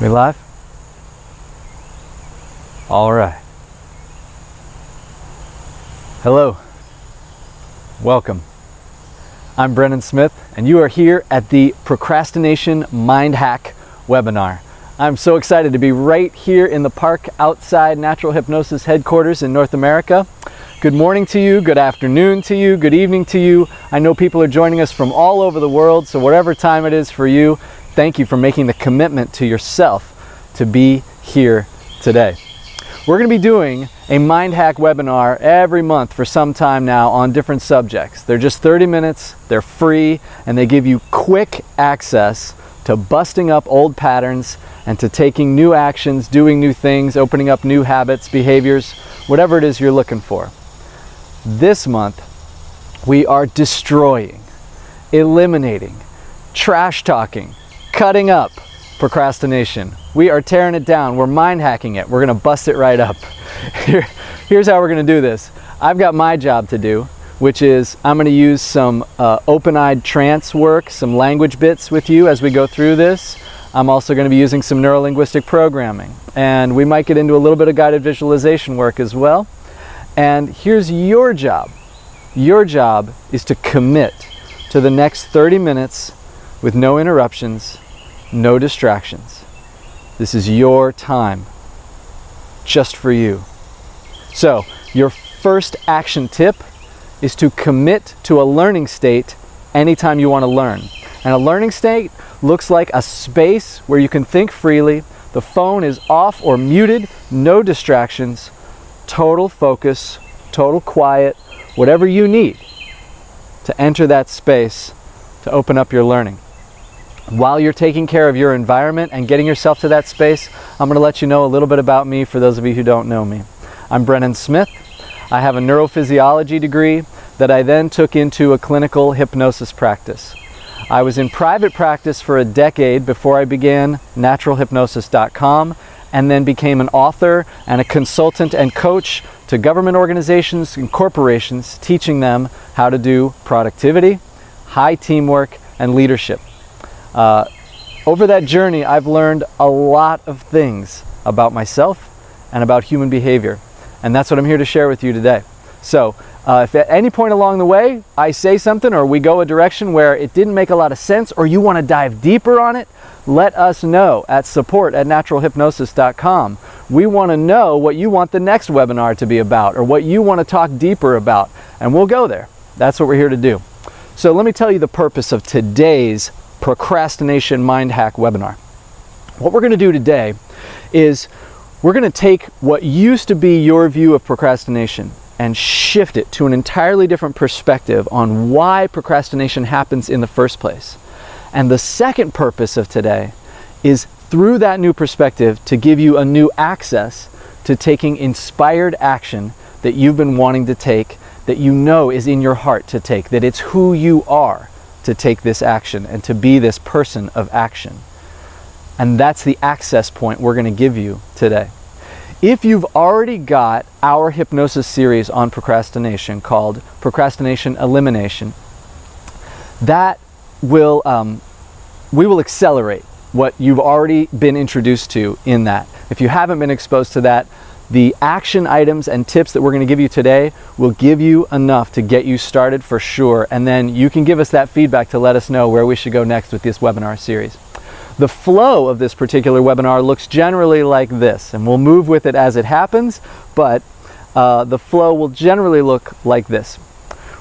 We live? All right. Hello. Welcome. I'm Brennan Smith, and you are here at the Procrastination Mind Hack webinar. I'm so excited to be right here in the park outside Natural Hypnosis headquarters in North America. Good morning to you, good afternoon to you, good evening to you. I know people are joining us from all over the world, so whatever time it is for you, thank you for making the commitment to yourself to be here today. We're going to be doing a Mind Hack webinar every month for some time now on different subjects. They're just 30 minutes, they're free, and they give you quick access to busting up old patterns and to taking new actions, doing new things, opening up new habits, behaviors, whatever it is you're looking for. This month, we are destroying, eliminating, trash talking, cutting up procrastination. We are tearing it down. We're mind hacking it. We're going to bust it right up. Here's how we're going to do this. I've got my job to do, which is I'm going to use some open-eyed trance work, some language bits with you as we go through this. I'm also going to be using some neuro-linguistic programming, and we might get into a little bit of guided visualization work as well. And here's your job. Your job is to commit to the next 30 minutes with no interruptions, no distractions. This is your time, just for you. So, your first action tip is to commit to a learning state anytime you want to learn. And a learning state looks like a space where you can think freely, the phone is off or muted, no distractions, total focus, total quiet, whatever you need to enter that space to open up your learning. While you're taking care of your environment and getting yourself to that space, I'm going to let you know a little bit about me for those of you who don't know me. I'm Brennan Smith. I have a neurophysiology degree that I then took into a clinical hypnosis practice. I was in private practice for a decade before I began naturalhypnosis.com and then became an author and a consultant and coach to government organizations and corporations, teaching them how to do productivity, high teamwork, and leadership. Over that journey, I've learned a lot of things about myself and about human behavior, and that's what I'm here to share with you today. So if at any point along the way I say something or we go a direction where it didn't make a lot of sense or you want to dive deeper on it, let us know at support@naturalhypnosis.com. We want to know what you want the next webinar to be about or what you want to talk deeper about, and we'll go there. That's what we're here to do. So let me tell you the purpose of today's Procrastination Mind Hack webinar. What we're going to do today is we're going to take what used to be your view of procrastination and shift it to an entirely different perspective on why procrastination happens in the first place. And the second purpose of today is through that new perspective to give you a new access to taking inspired action that you've been wanting to take, that you know is in your heart to take, that it's who you are to take this action and to be this person of action. And that's the access point we're going to give you today. If you've already got our hypnosis series on procrastination called Procrastination Elimination, that will we will accelerate what you've already been introduced to in that. If you haven't been exposed to that, the action items and tips that we're going to give you today will give you enough to get you started for sure, and then you can give us that feedback to let us know where we should go next with this webinar series. The flow of this particular webinar looks generally like this, and we'll move with it as it happens, but the flow will generally look like this.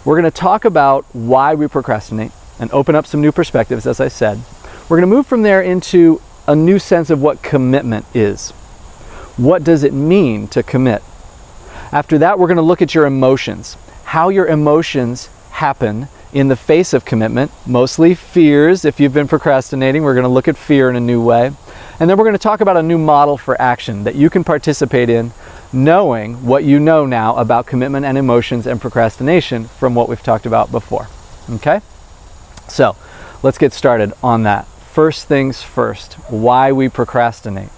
We're going to talk about why we procrastinate and open up some new perspectives, as I said. We're going to move from there into a new sense of what commitment is. What does it mean to commit? After that, we're going to look at your emotions, how your emotions happen in the face of commitment, mostly fears. If you've been procrastinating, we're going to look at fear in a new way. And then we're going to talk about a new model for action that you can participate in, knowing what you know now about commitment and emotions and procrastination from what we've talked about before. Okay? So, let's get started on that. First things first, why we procrastinate.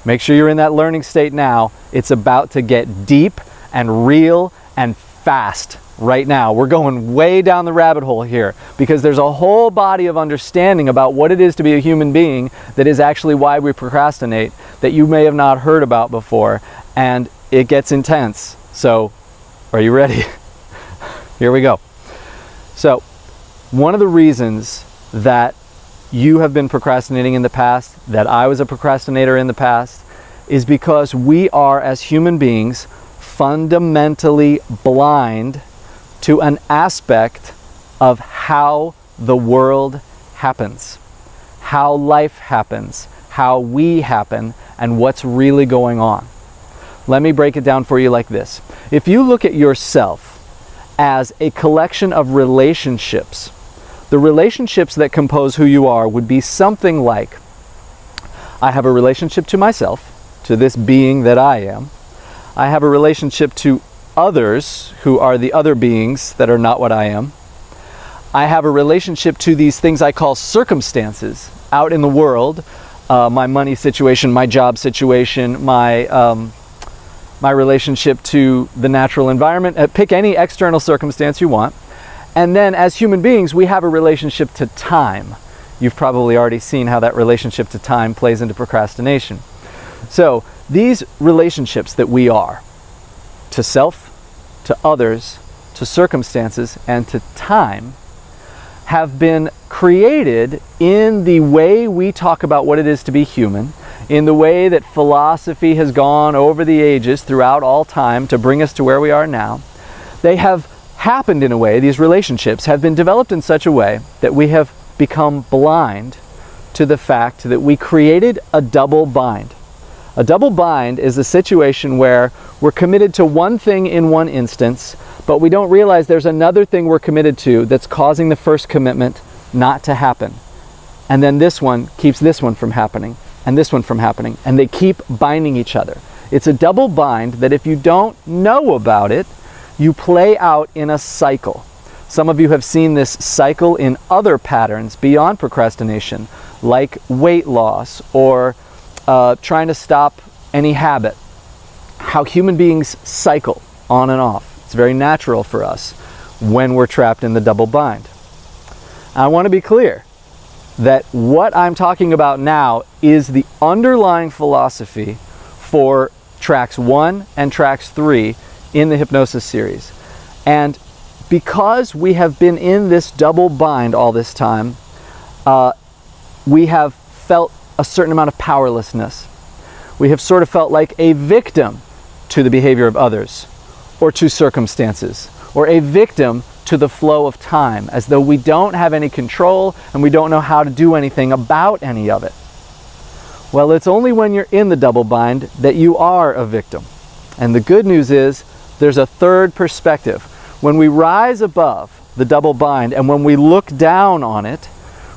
Make sure you're in that learning state now. It's about to get deep and real and fast right now. We're going way down the rabbit hole here because there's a whole body of understanding about what it is to be a human being that is actually why we procrastinate that you may have not heard about before, and it gets intense. So, are you ready? Here we go. So, one of the reasons that you have been procrastinating in the past, that I was a procrastinator in the past, is because we are, as human beings, fundamentally blind to an aspect of how the world happens, how life happens, how we happen, and what's really going on. Let me break it down for you like this. If you look at yourself as a collection of relationships, the relationships that compose who you are would be something like, I have a relationship to myself, to this being that I am. I have a relationship to others who are the other beings that are not what I am. I have a relationship to these things I call circumstances out in the world, my money situation, my job situation, my relationship to the natural environment. Pick any external circumstance you want. And then as human beings, we have a relationship to time. You've probably already seen how that relationship to time plays into procrastination. So these relationships that we are, to self, to others, to circumstances, and to time, have been created in the way we talk about what it is to be human, in the way that philosophy has gone over the ages throughout all time to bring us to where we are now. They have happened in a way, these relationships have been developed in such a way that we have become blind to the fact that we created a double bind. A double bind is a situation where we're committed to one thing in one instance, but we don't realize there's another thing we're committed to that's causing the first commitment not to happen. And then this one keeps this one from happening, and this one from happening, and they keep binding each other. It's a double bind that if you don't know about it, you play out in a cycle. Some of you have seen this cycle in other patterns beyond procrastination, like weight loss or trying to stop any habit. How human beings cycle on and off. It's very natural for us when we're trapped in the double bind. I want to be clear that what I'm talking about now is the underlying philosophy for tracks 1 and tracks 3 in the hypnosis series. And because we have been in this double bind all this time, we have felt a certain amount of powerlessness. We have sort of felt like a victim to the behavior of others, or to circumstances, or a victim to the flow of time, as though we don't have any control and we don't know how to do anything about any of it. Well, it's only when you're in the double bind that you are a victim. And the good news is there's a third perspective. When we rise above the double bind and when we look down on it,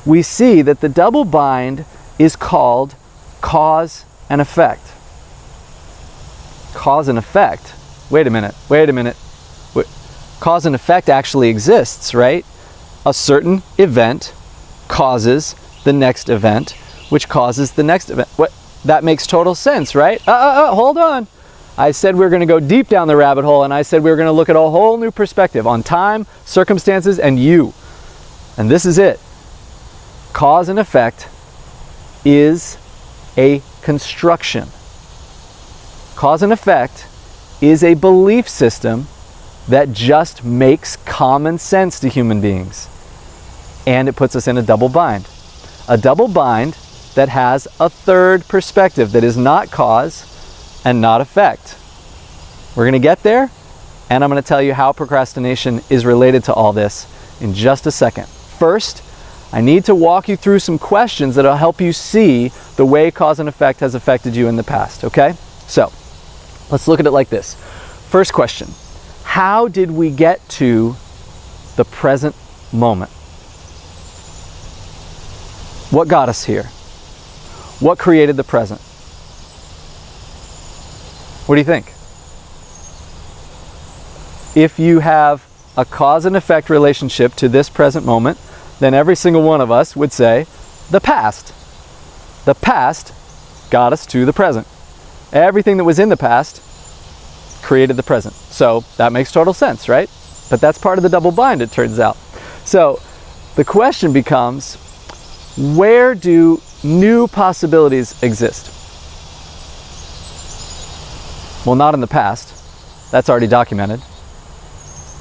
we see that the double bind is called cause and effect. Cause and effect? Wait a minute. Cause and effect actually exists, right? A certain event causes the next event, which causes the next event. What? That makes total sense, right? Hold on. I said we were going to go deep down the rabbit hole, and I said we were going to look at a whole new perspective on time, circumstances, and you. And this is it. Cause and effect is a construction. Cause and effect is a belief system that just makes common sense to human beings. And it puts us in a double bind. A double bind that has a third perspective that is not cause and not effect. We're going to get there, and I'm going to tell you how procrastination is related to all this in just a second. First, I need to walk you through some questions that will help you see the way cause and effect has affected you in the past, okay? So, let's look at it like this. First question, how did we get to the present moment? What got us here? What created the present? What do you think? If you have a cause and effect relationship to this present moment, then every single one of us would say, the past. The past got us to the present. Everything that was in the past created the present. So that makes total sense, right? But that's part of the double bind, it turns out. So the question becomes, where do new possibilities exist? Well, not in the past. That's already documented.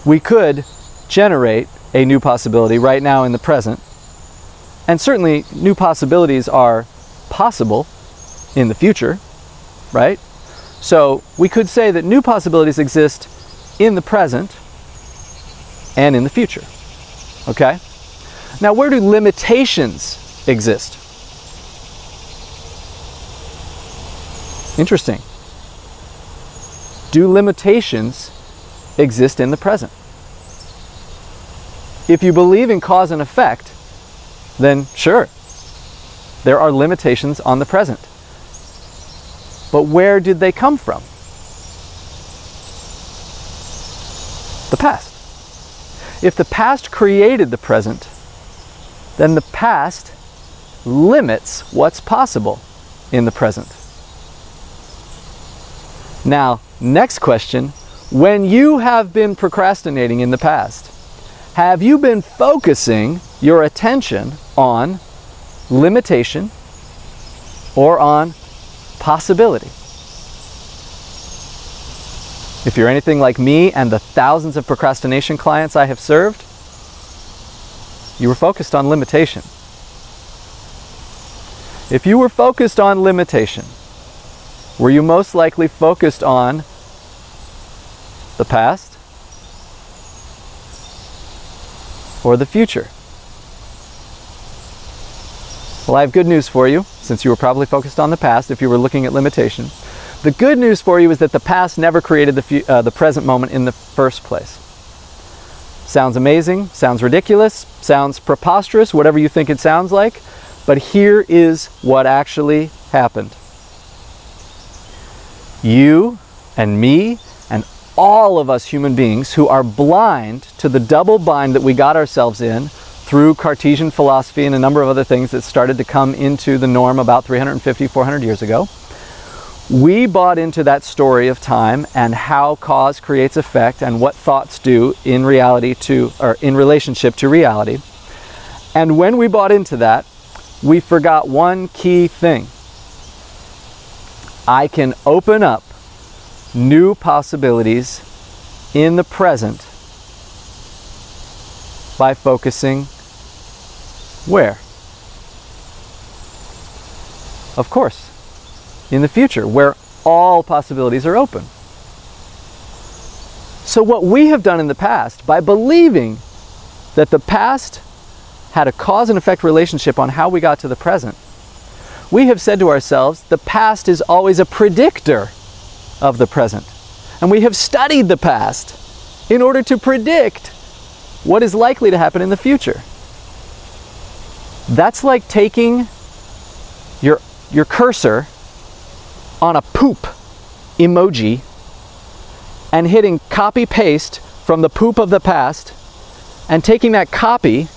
We could generate a new possibility right now in the present. And certainly new possibilities are possible in the future, right? So we could say that new possibilities exist in the present and in the future, okay? Now, where do limitations exist? Interesting. Do limitations exist in the present? If you believe in cause and effect, then sure, there are limitations on the present. But where did they come from? The past. If the past created the present, then the past limits what's possible in the present. Now, next question, when you have been procrastinating in the past, have you been focusing your attention on limitation or on possibility? If you're anything like me and the thousands of procrastination clients I have served, you were focused on limitation. If you were focused on limitation, were you most likely focused on the past or the future? Well, I have good news for you, since you were probably focused on the past if you were looking at limitation. The good news for you is that the past never created the present moment in the first place. Sounds amazing, sounds ridiculous, sounds preposterous, whatever you think it sounds like, but here is what actually happened. You and me and all of us human beings who are blind to the double bind that we got ourselves in through Cartesian philosophy and a number of other things that started to come into the norm about 350, 400 years ago. We bought into that story of time and how cause creates effect and what thoughts do in relationship to reality. And when we bought into that, we forgot one key thing. I can open up new possibilities in the present by focusing where? Of course, in the future, where all possibilities are open. So what we have done in the past, by believing that the past had a cause and effect relationship on how we got to the present, we have said to ourselves, the past is always a predictor of the present. And we have studied the past in order to predict what is likely to happen in the future. That's like taking your cursor on a poop emoji and hitting copy paste from the poop of the past and taking that copy,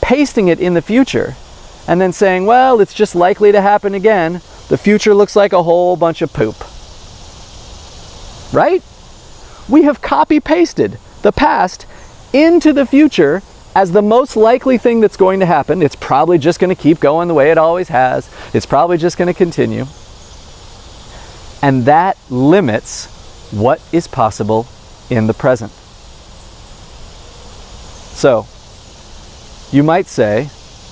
pasting it in the future, and then saying, well, it's just likely to happen again. The future looks like a whole bunch of poop. Right? We have copy pasted the past into the future as the most likely thing that's going to happen. It's probably just going to keep going the way it always has. It's probably just going to continue. And that limits what is possible in the present. So, you might say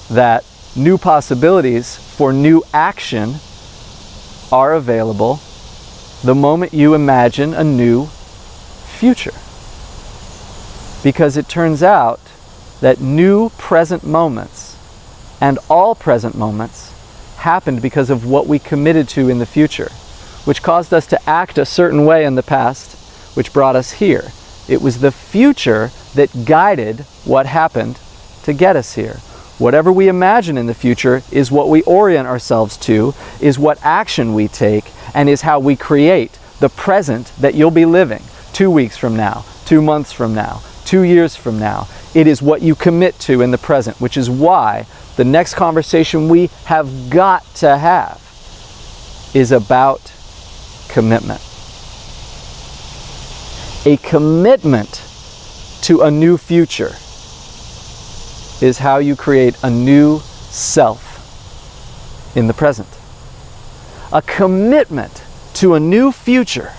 that new possibilities for new action are available the moment you imagine a new future. Because it turns out that new present moments and all present moments happened because of what we committed to in the future, which caused us to act a certain way in the past, which brought us here. It was the future that guided what happened to get us here. Whatever we imagine in the future is what we orient ourselves to, is what action we take, and is how we create the present that you'll be living 2 weeks from now, 2 months from now, 2 years from now. It is what you commit to in the present, which is why the next conversation we have got to have is about commitment. A commitment to a new future is how you create a new self in the present. A commitment to a new future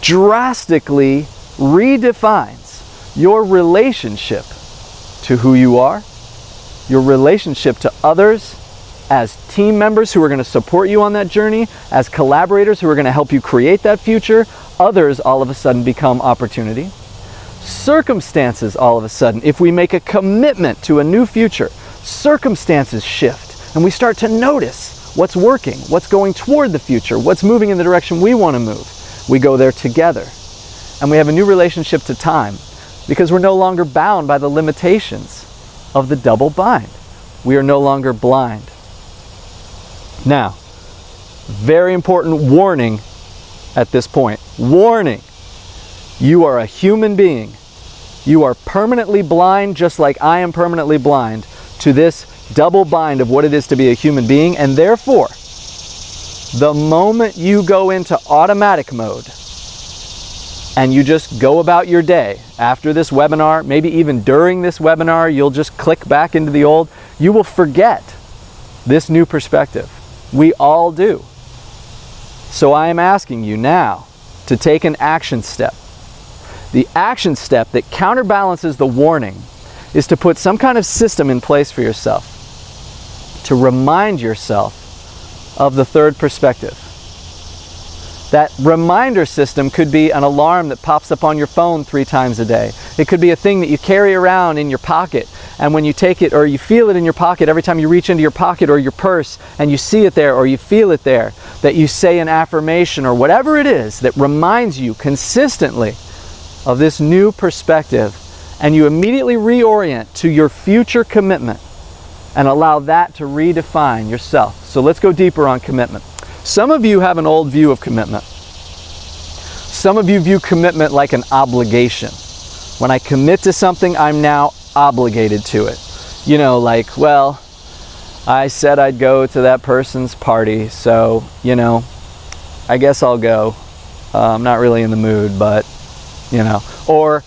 drastically redefines your relationship to who you are, your relationship to others as team members who are going to support you on that journey, as collaborators who are going to help you create that future. Others all of a sudden become opportunity. Circumstances all of a sudden, if we make a commitment to a new future, circumstances shift and we start to notice what's working, what's going toward the future, what's moving in the direction we want to move. We go there together. And we have a new relationship to time because we're no longer bound by the limitations of the double bind. We are no longer blind. Now, very important warning at this point. Warning! You are a human being. You are permanently blind, just like I am permanently blind, to this double bind of what it is to be a human being. And therefore, the moment you go into automatic mode and you just go about your day after this webinar, maybe even during this webinar, you'll just click back into the old, you will forget this new perspective. We all do. So I am asking you now to take an action step. The action step that counterbalances the warning is to put some kind of system in place for yourself, to remind yourself of the third perspective. That reminder system could be an alarm that pops up on your phone 3 times a day. It could be a thing that you carry around in your pocket, and when you take it or you feel it in your pocket every time you reach into your pocket or your purse and you see it there or you feel it there, that you say an affirmation or whatever it is that reminds you consistently of this new perspective, and you immediately reorient to your future commitment and allow that to redefine yourself. So let's go deeper on commitment. Some of you have an old view of commitment. Some of you view commitment like an obligation. When I commit to something, I'm now obligated to it. You know, like, well, I said I'd go to that person's party, so, you know, I guess I'll go. I'm not really in the mood, but, you know. Or,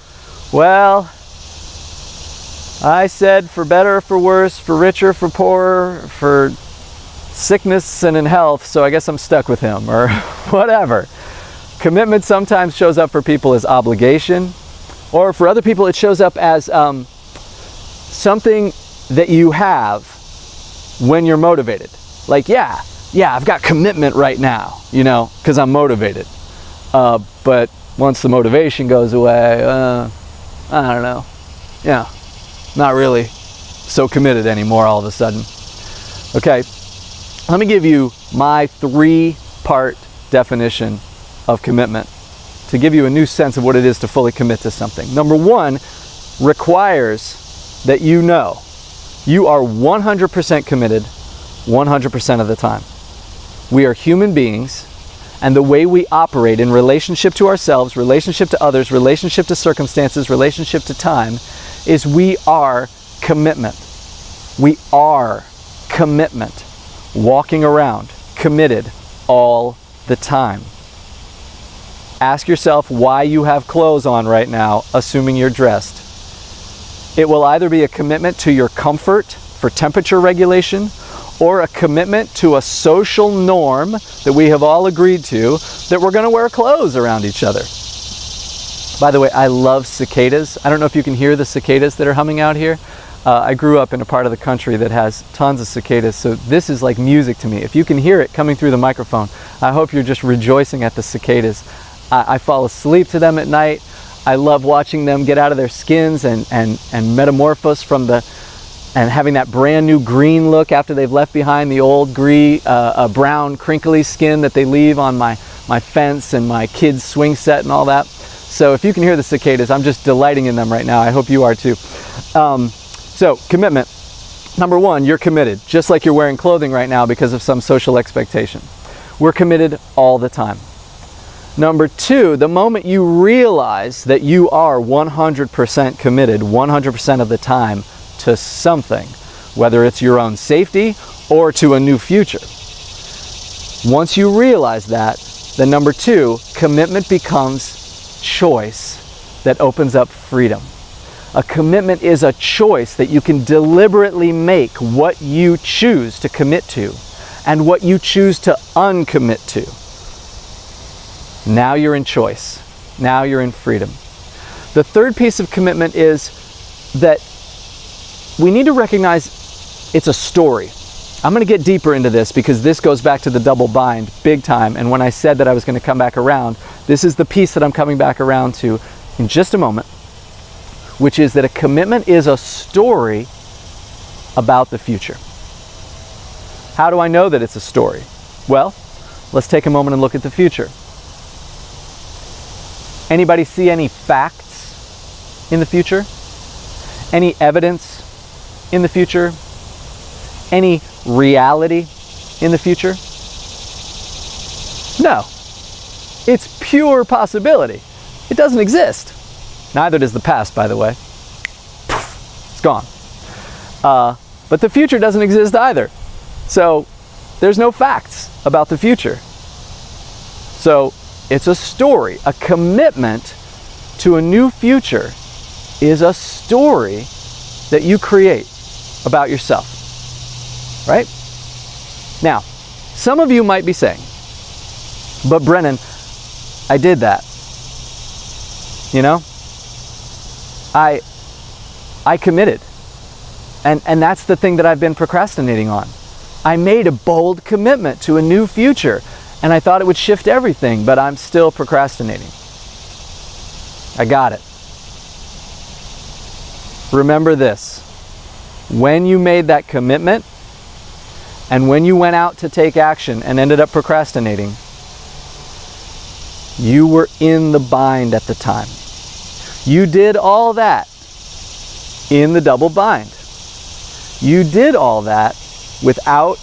well, I said for better or for worse, for richer, for poorer, for sickness and in health, so I guess I'm stuck with him, or whatever. Commitment sometimes shows up for people as obligation, or for other people it shows up as something that you have when you're motivated. Like, yeah, I've got commitment right now, you know, because I'm motivated. But once the motivation goes away, I don't know, yeah, not really so committed anymore all of a sudden. Okay. Let me give you my 3-part definition of commitment to give you a new sense of what it is to fully commit to something. Number 1 requires that you know you are 100% committed 100% of the time. We are human beings, and the way we operate in relationship to ourselves, relationship to others, relationship to circumstances, relationship to time, is we are commitment. We are commitment. Walking around, committed all the time. Ask yourself why you have clothes on right now, assuming you're dressed. It will either be a commitment to your comfort for temperature regulation, or a commitment to a social norm that we have all agreed to, that we're going to wear clothes around each other. By the way, I love cicadas. I don't know if you can hear the cicadas that are humming out here. I grew up in a part of the country that has tons of cicadas, so this is like music to me. If you can hear it coming through the microphone, I hope you're just rejoicing at the cicadas. I fall asleep to them at night. I love watching them get out of their skins and metamorphose from and having that brand new green look after they've left behind the old brown crinkly skin that they leave on my fence and my kids' swing set and all that. So if you can hear the cicadas, I'm just delighting in them right now. I hope you are too. So, commitment. Number 1, you're committed, just like you're wearing clothing right now because of some social expectation. We're committed all the time. Number 2, the moment you realize that you are 100% committed 100% of the time to something, whether it's your own safety or to a new future. Once you realize that, then number 2, commitment becomes choice that opens up freedom. A commitment is a choice that you can deliberately make what you choose to commit to and what you choose to uncommit to. Now you're in choice. Now you're in freedom. The third piece of commitment is that we need to recognize it's a story. I'm going to get deeper into this because this goes back to the double bind big time. And when I said that I was going to come back around, this is the piece that I'm coming back around to in just a moment, which is that a commitment is a story about the future. How do I know that it's a story? Well, let's take a moment and look at the future. Anybody see any facts in the future? Any evidence in the future? Any reality in the future? No. It's pure possibility. It doesn't exist. Neither does the past, by the way. It's gone. But the future doesn't exist either. So there's no facts about the future. So it's a story. A commitment to a new future is a story that you create about yourself. Right? Now, some of you might be saying, but Brennan, I did that. You know? I committed. And that's the thing that I've been procrastinating on. I made a bold commitment to a new future, and I thought it would shift everything, but I'm still procrastinating. I got it. Remember this. When you made that commitment, and when you went out to take action and ended up procrastinating, you were in the bind at the time. You did all that in the double bind. You did all that without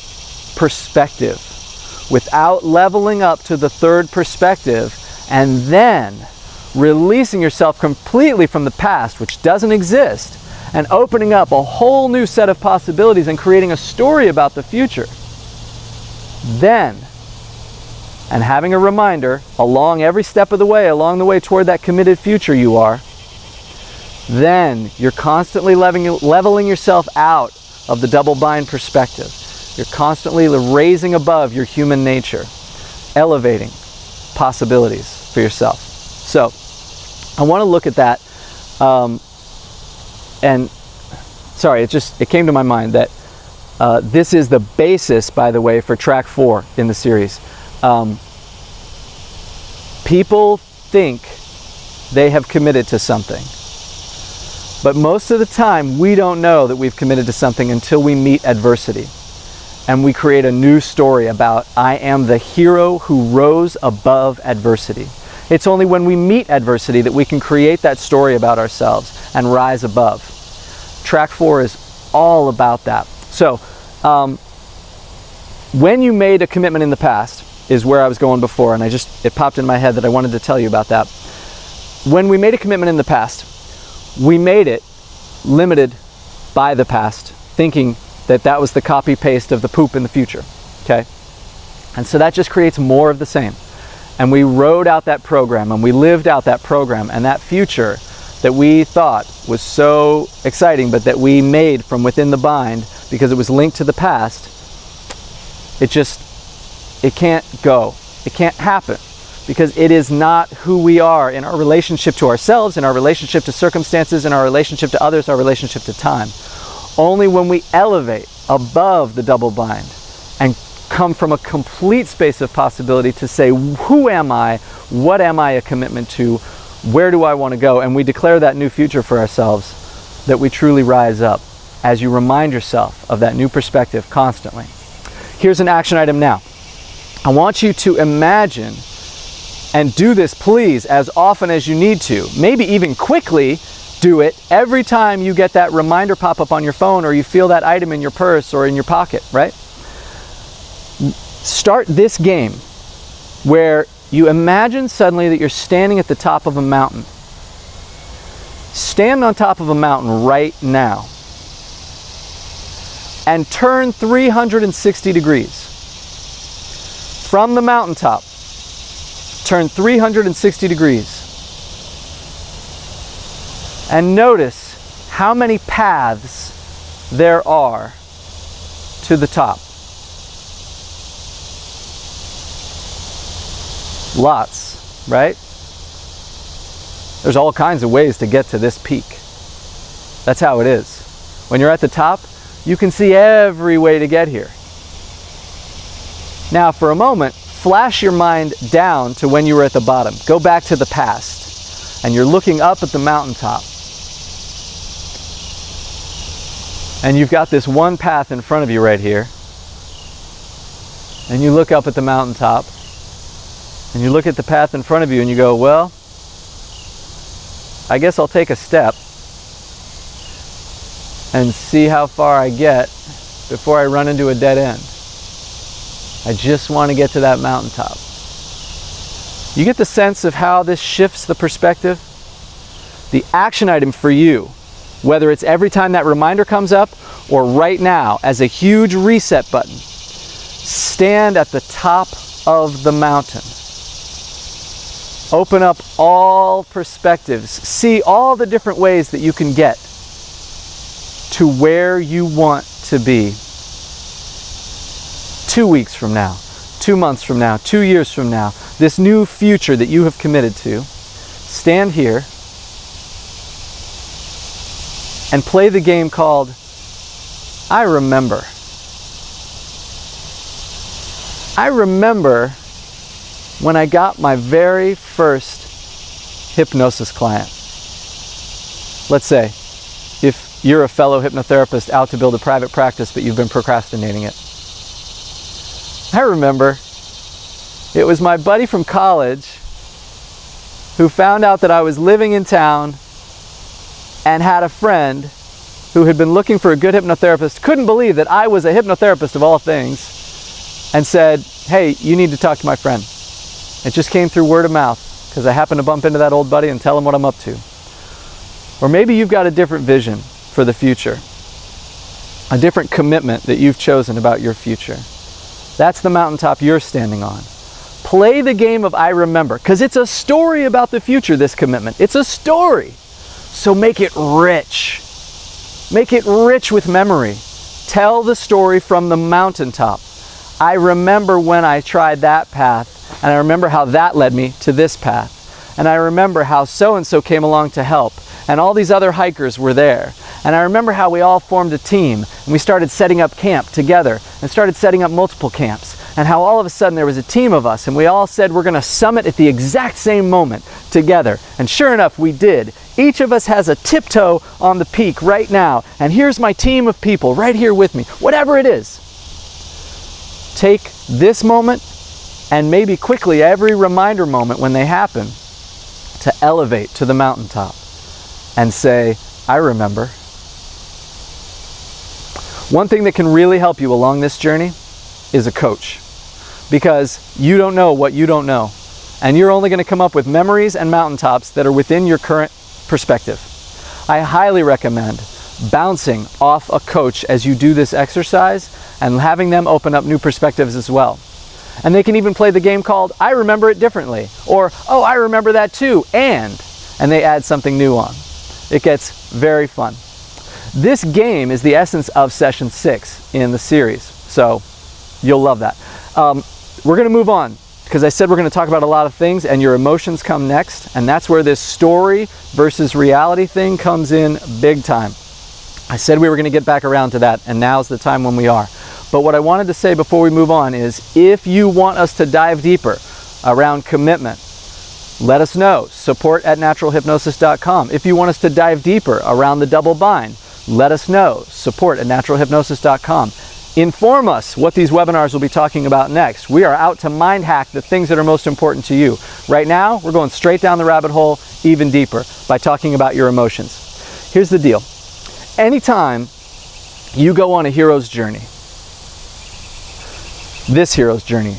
perspective, without leveling up to the third perspective, and then releasing yourself completely from the past, which doesn't exist, and opening up a whole new set of possibilities and creating a story about the future. Then, and having a reminder along every step of the way, along the way toward that committed future you are, then you're constantly leveling yourself out of the double bind perspective. You're constantly raising above your human nature, elevating possibilities for yourself. So, I want to look at that. And sorry, it came to my mind that this is the basis, by the way, for track 4 in the series. People think they have committed to something, but most of the time we don't know that we've committed to something until we meet adversity, and we create a new story about I am the hero who rose above adversity. It's only when we meet adversity that we can create that story about ourselves and rise above. Track 4 is all about that. So, when you made a commitment in the past is where I was going before, and it popped in my head that I wanted to tell you about that. When we made a commitment in the past, we made it limited by the past, thinking that that was the copy-paste of the poop in the future, okay? And so that just creates more of the same. And we rode out that program, and we lived out that program, and that future that we thought was so exciting, but that we made from within the bind because it was linked to the past, it can't go. It can't happen because it is not who we are in our relationship to ourselves, in our relationship to circumstances, in our relationship to others, our relationship to time. Only when we elevate above the double bind and come from a complete space of possibility to say, who am I? What am I a commitment to? Where do I want to go? And we declare that new future for ourselves, that we truly rise up as you remind yourself of that new perspective constantly. Here's an action item now. I want you to imagine, and do this please as often as you need to, maybe even quickly do it every time you get that reminder pop up on your phone or you feel that item in your purse or in your pocket, right? Start this game where you imagine suddenly that you're standing at the top of a mountain. Stand on top of a mountain right now and turn 360 degrees. From the mountaintop, turn 360 degrees. And notice how many paths there are to the top. Lots, right? There's all kinds of ways to get to this peak. That's how it is. When you're at the top, you can see every way to get here. Now, for a moment, flash your mind down to when you were at the bottom. Go back to the past, and you're looking up at the mountaintop. And you've got this one path in front of you right here. And you look up at the mountaintop, and you look at the path in front of you, and you go, well, I guess I'll take a step and see how far I get before I run into a dead end. I just want to get to that mountaintop. You get the sense of how this shifts the perspective? The action item for you, whether it's every time that reminder comes up or right now as a huge reset button, stand at the top of the mountain. Open up all perspectives. See all the different ways that you can get to where you want to be. 2 weeks from now, 2 months from now, 2 years from now, this new future that you have committed to. Stand here and play the game called I Remember. I remember when I got my very first hypnosis client. Let's say, if you're a fellow hypnotherapist out to build a private practice, but you've been procrastinating it. I remember it was my buddy from college who found out that I was living in town and had a friend who had been looking for a good hypnotherapist, couldn't believe that I was a hypnotherapist of all things, and said, hey, you need to talk to my friend. It just came through word of mouth because I happened to bump into that old buddy and tell him what I'm up to. Or maybe you've got a different vision for the future, a different commitment that you've chosen about your future. That's the mountaintop you're standing on. Play the game of I Remember, because it's a story about the future, this commitment. It's a story. So make it rich. Make it rich with memory. Tell the story from the mountaintop. I remember when I tried that path, and I remember how that led me to this path. And I remember how so-and-so came along to help, and all these other hikers were there. And I remember how we all formed a team, and we started setting up camp together, and started setting up multiple camps. And how all of a sudden there was a team of us, and we all said we're going to summit at the exact same moment together. And sure enough, we did. Each of us has a tiptoe on the peak right now, and here's my team of people right here with me. Whatever it is, take this moment, and maybe quickly every reminder moment when they happen, to elevate to the mountaintop and say, I remember. One thing that can really help you along this journey is a coach, because you don't know what you don't know, and you're only going to come up with memories and mountaintops that are within your current perspective. I highly recommend bouncing off a coach as you do this exercise and having them open up new perspectives as well. And they can even play the game called I Remember It Differently, or oh, I remember that too, and they add something new on. It gets very fun. This game is the essence of session 6 in the series, so you'll love that. We're going to move on, because I said we're going to talk about a lot of things, and your emotions come next, and that's where this story versus reality thing comes in big time. I said we were going to get back around to that, and now's the time when we are. But what I wanted to say before we move on is, if you want us to dive deeper around commitment, let us know. support@naturalhypnosis.com. If you want us to dive deeper around the double bind, let us know. support@naturalhypnosis.com. Inform us what these webinars will be talking about next. We are out to mind hack the things that are most important to you. Right now, we're going straight down the rabbit hole even deeper by talking about your emotions. Here's the deal. Anytime you go on a hero's journey, this hero's journey,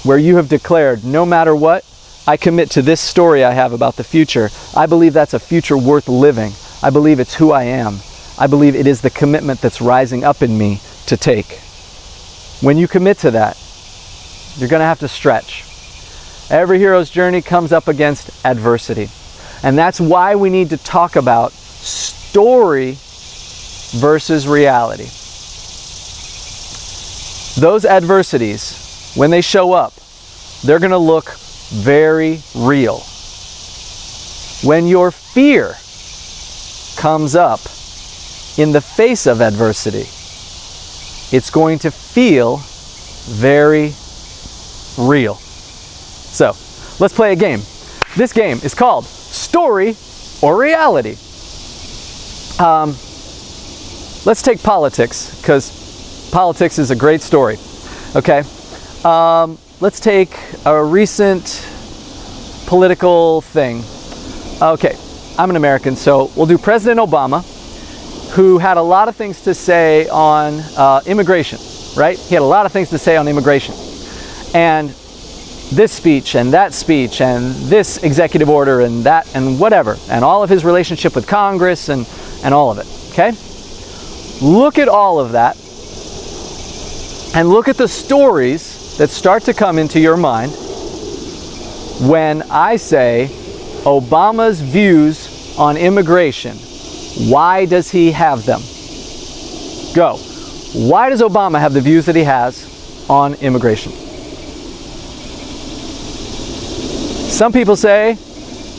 where you have declared, no matter what, I commit to this story I have about the future. I believe that's a future worth living. I believe it's who I am. I believe it is the commitment that's rising up in me to take. When you commit to that, you're going to have to stretch. Every hero's journey comes up against adversity. And that's why we need to talk about story versus reality. Those adversities, when they show up, they're going to look very real. When your fear comes up in the face of adversity, it's going to feel very real. So, let's play a game. This game is called Story or Reality. Let's take politics, because politics is a great story. Okay? Let's take a recent political thing. Okay, I'm an American, so we'll do President Obama, who had a lot of things to say on immigration, right? He had a lot of things to say on immigration. And this speech and that speech and this executive order and that and whatever, and all of his relationship with Congress and all of it, okay? Look at all of that and look at the stories that start to come into your mind when I say Obama's views on immigration. Why does he have them? Go. Why does Obama have the views that he has on immigration? Some people say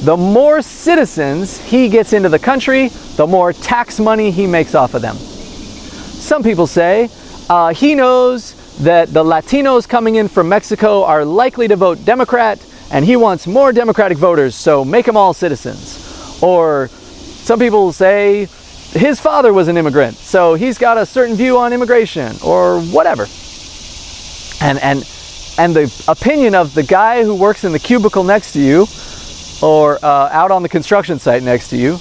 the more citizens he gets into the country, the more tax money he makes off of them. Some people say he knows that the Latinos coming in from Mexico are likely to vote Democrat, and he wants more Democratic voters, so make them all citizens. Or some people say his father was an immigrant, so he's got a certain view on immigration, or whatever. And the opinion of the guy who works in the cubicle next to you, or out on the construction site next to you,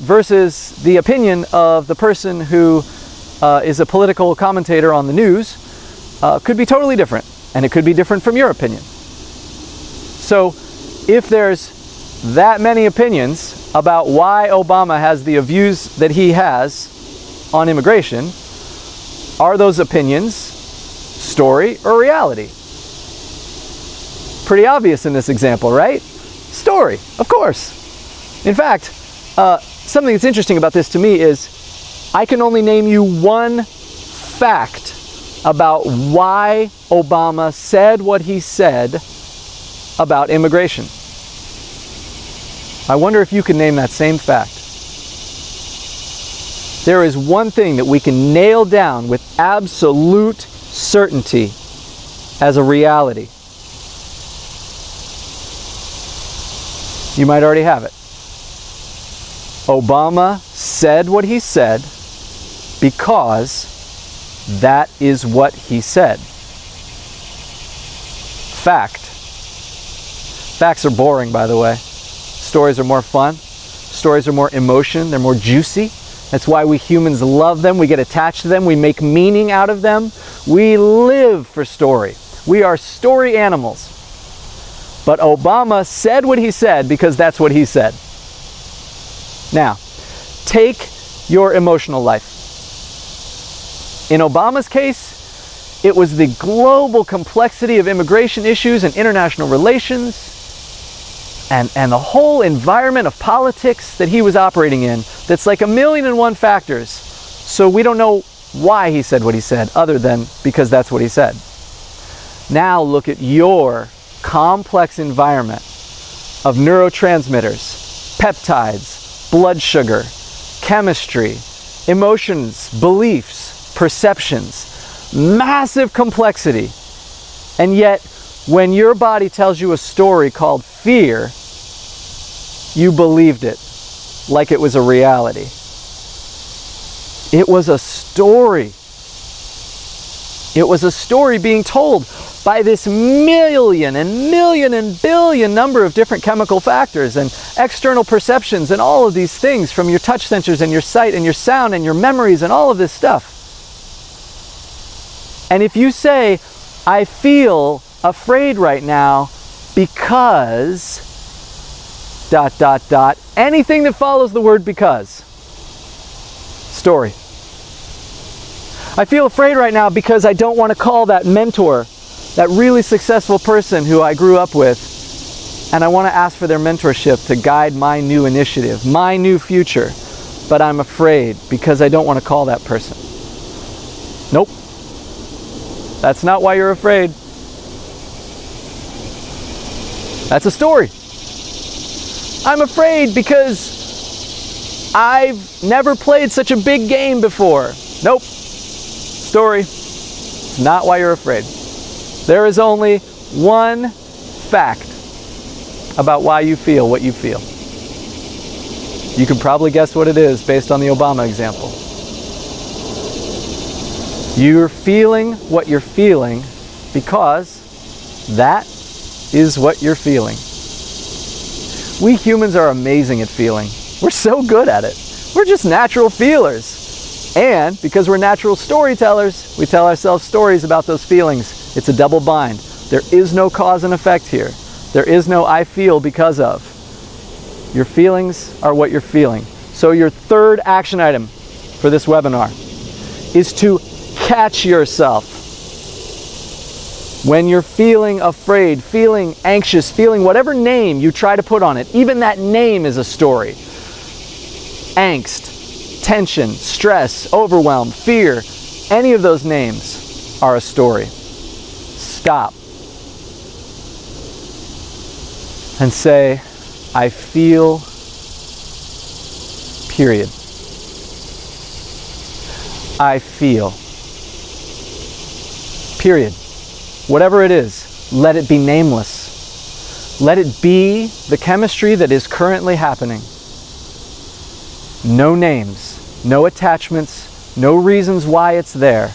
versus the opinion of the person who is a political commentator on the news, could be totally different. And it could be different from your opinion. So if there's that many opinions about why Obama has the views that he has on immigration, are those opinions story or reality? Pretty obvious in this example, right? Story, of course. In fact, something that's interesting about this to me is I can only name you one fact about why Obama said what he said about immigration. I wonder if you can name that same fact. There is one thing that we can nail down with absolute certainty as a reality. You might already have it. Obama said what he said because that is what he said. Fact. Facts are boring, by the way. Stories are more fun. Stories are more emotion. They're more juicy. That's why we humans love them. We get attached to them. We make meaning out of them. We live for story. We are story animals. But Obama said what he said because that's what he said. Now, take your emotional life. In Obama's case, it was the global complexity of immigration issues and international relations and the whole environment of politics that he was operating in that's like 1,000,001 factors. So we don't know why he said what he said other than because that's what he said. Now look at your complex environment of neurotransmitters, peptides, blood sugar, chemistry, emotions, beliefs, perceptions, massive complexity. And yet, when your body tells you a story called fear, you believed it like it was a reality. It was a story. It was a story being told by this million and billion number of different chemical factors and external perceptions and all of these things from your touch sensors and your sight and your sound and your memories and all of this stuff. And if you say, I feel afraid right now because ... anything that follows the word because. Story. I feel afraid right now because I don't want to call that mentor, that really successful person who I grew up with, and I want to ask for their mentorship to guide my new initiative, my new future. but I'm afraid because I don't want to call that person. Nope. That's not why you're afraid. That's a story. I'm afraid because I've never played such a big game before. Nope. Story. It's not why you're afraid. There is only one fact about why you feel what you feel. You can probably guess what it is based on the Obama example. You're feeling what you're feeling because that is what you're feeling. We humans are amazing at feeling. We're so good at it. We're just natural feelers. And because we're natural storytellers, we tell ourselves stories about those feelings. It's a double bind. There is no cause and effect here. There is no I feel because of. Your feelings are what you're feeling. So your third action item for this webinar is to catch yourself. When you're feeling afraid, feeling anxious, feeling whatever name you try to put on it, even that name is a story. Angst, tension, stress, overwhelm, fear, any of those names are a story. Stop and say, I feel, period. I feel, period. Whatever it is, let it be nameless. Let it be the chemistry that is currently happening. No names, no attachments, no reasons why it's there.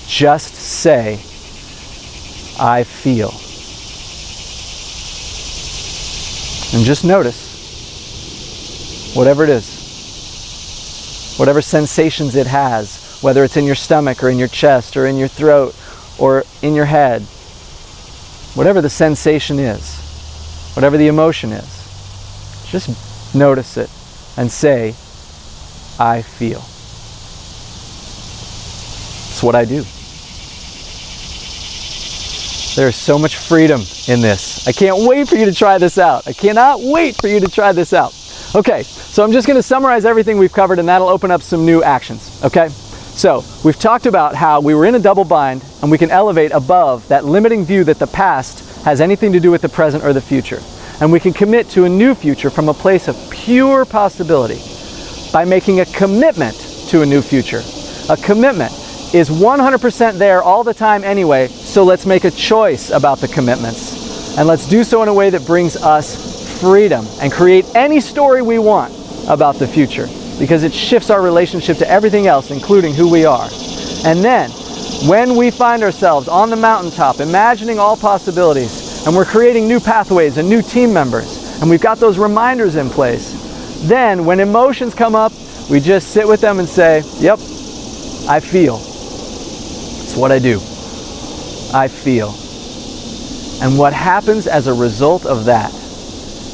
Just say, I feel. And just notice whatever it is, whatever sensations it has, whether it's in your stomach or in your chest or in your throat or in your head, whatever the sensation is, whatever the emotion is, just notice it and say, I feel. It's what I do. There's so much freedom in this. I can't wait for you to try this out. I cannot wait for you to try this out. Okay, so I'm just going to summarize everything we've covered, and that'll open up some new actions, okay? So we've talked about how we were in a double bind and we can elevate above that limiting view that the past has anything to do with the present or the future. And we can commit to a new future from a place of pure possibility by making a commitment to a new future. A commitment is 100% there all the time anyway, so let's make a choice about the commitments. And let's do so in a way that brings us freedom and create any story we want about the future, because it shifts our relationship to everything else, including who we are. And then, when we find ourselves on the mountaintop, imagining all possibilities, and we're creating new pathways and new team members, and we've got those reminders in place, then when emotions come up, we just sit with them and say, yep, I feel. It's what I do. I feel. And what happens as a result of that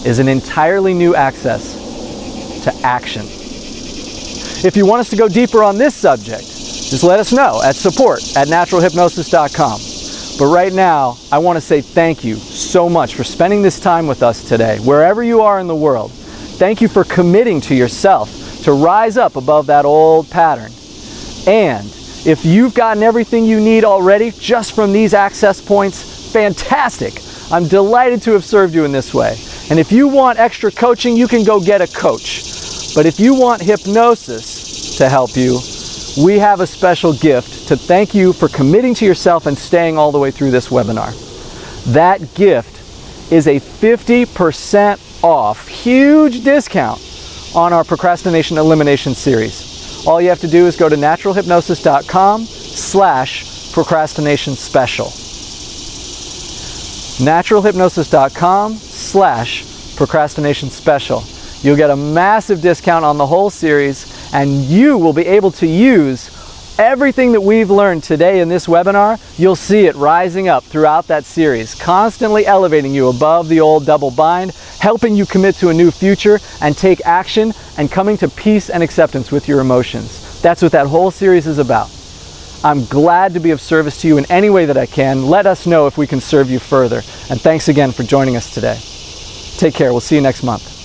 is an entirely new access to action. If you want us to go deeper on this subject, just let us know at support@naturalhypnosis.com. But right now, I want to say thank you so much for spending this time with us today, wherever you are in the world. Thank you for committing to yourself to rise up above that old pattern. And if you've gotten everything you need already just from these access points, fantastic. I'm delighted to have served you in this way. And if you want extra coaching, you can go get a coach. But if you want hypnosis to help you, we have a special gift to thank you for committing to yourself and staying all the way through this webinar. That gift is a 50% off, huge discount on our Procrastination Elimination Series. All you have to do is go to naturalhypnosis.com/procrastination special. naturalhypnosis.com/procrastination special. You'll get a massive discount on the whole series, and you will be able to use everything that we've learned today in this webinar. You'll see it rising up throughout that series, constantly elevating you above the old double bind, helping you commit to a new future and take action, and coming to peace and acceptance with your emotions. That's what that whole series is about. I'm glad to be of service to you in any way that I can. Let us know if we can serve you further. And thanks again for joining us today. Take care. We'll see you next month.